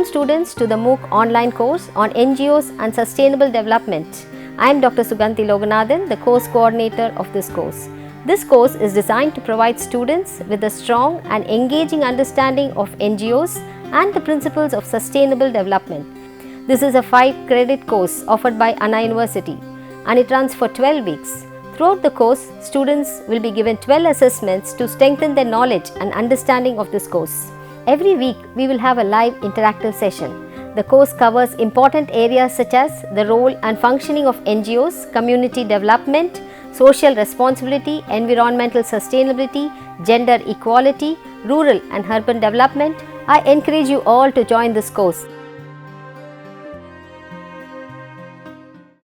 students to the MOOC online course on NGOs and Sustainable Development. I am Dr. Suganthi, the course coordinator of this course. This course is designed to provide students with a strong and engaging understanding of NGOs and the principles of sustainable development. This is a 5-credit course offered by Anna University and it runs for 12 weeks. Throughout the course, students will be given 12 assessments to strengthen their knowledge and understanding of this course. Every week, we will have a live interactive session. The course covers important areas such as the role and functioning of NGOs, community development, social responsibility, environmental sustainability, gender equality, rural and urban development. I encourage you all to join this course.